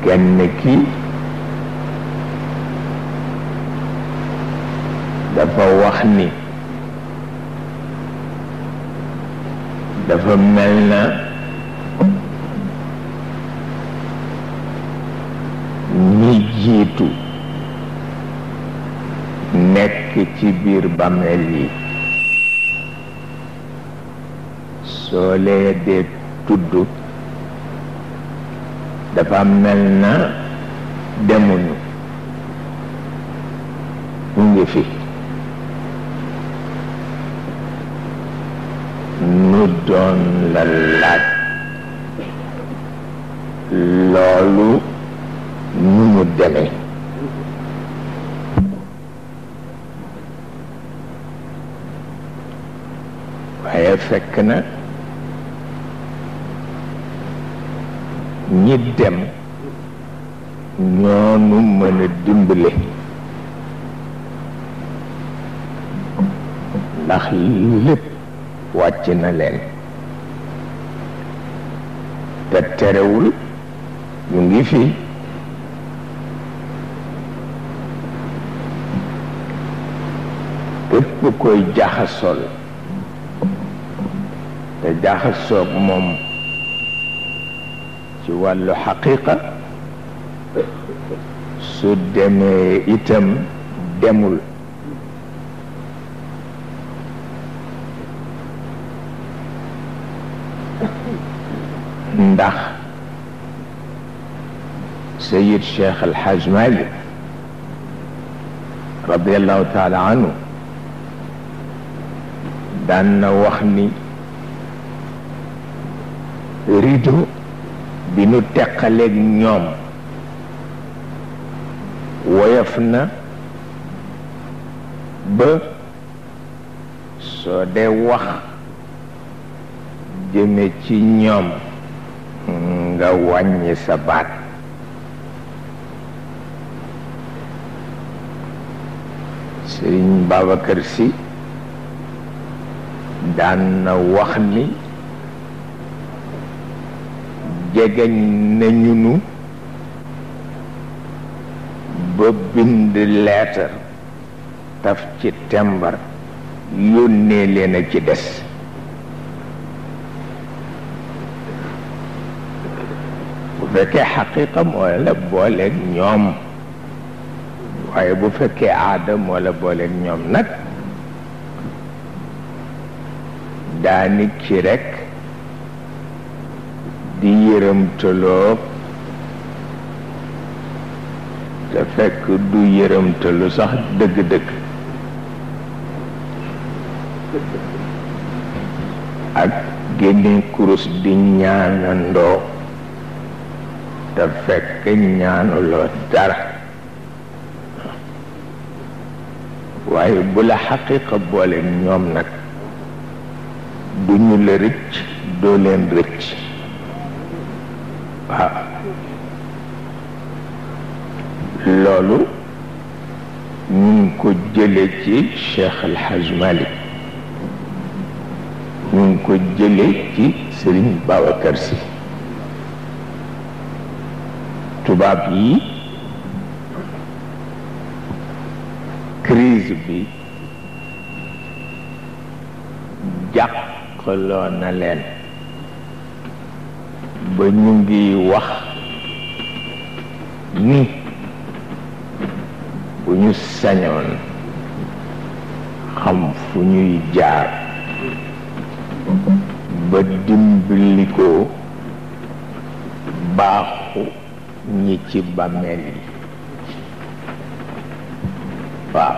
kenn ki dafa wax ni dafa mel na ñi jiitu nekk ci biir bàmmeel yi soo lee dee tudd dafa mel na demuñu mu ngi fi nu doon la laaj loolu nu mu demee waaye fekk na ñi dem ñoonu mën a dimbale ndax lépp wàcc na leen te terewul ñu ngi fi képp koy jaxasool te jaxasoog moom ci wàllu xaqiqa su demee itam demul ndax Sayid Cheikh El Hadj Malick radiallahu taala anhu daan na wax ni rido bi nu teqaleeg ñoom woyof na ba soo dee wax jëme ci ñoom nga wàññi sa baat Sëriñ Babacar Si daan na wax ni jegeñ nañu nu ba bind leetar taf ci tembar yónnee leen a ci des bu fekkee xaqiqa moo la booleeg ñoom waaye bu fekkee aada moo la booleeg ñoom nag daani ci rekk di yërëmtaloo te fekk du yërëmtalu sax dëgg-dëgg ak génne kurus di ñaanandoo te fekk ñaanuloo dara waaye bu la xaqiqa boole ñoom nag duñu la rëcc doo leen rëcc waaw loolu ñu ngi ko jële ci Cheikh El Hadj Malick ñu ngi ko jële ci Serigne Babacar Sy tubaab yi crise bi jàqloo na leen ba ñu ngi wax ni bu ñu sañoon xam fu ñuy jaar ba dimbali ko baaxu ñi ci bàmmeel yi waaw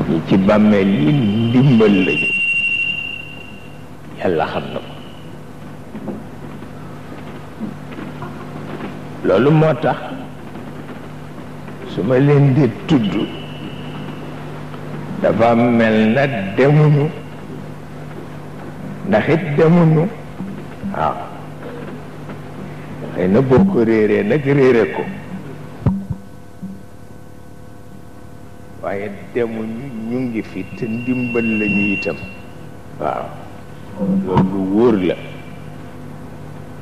ñi ci bàmmeel yi ndimbal lañu yàlla xam na ko loolu moo tax su ma leen di tudd dafa mel na demuñu ndax it demuñu waaw xëy na boo ko réeree nag réere ko waaye demuñu ñu ngi fi te ndimbal lañu itam waaw loolu wóor la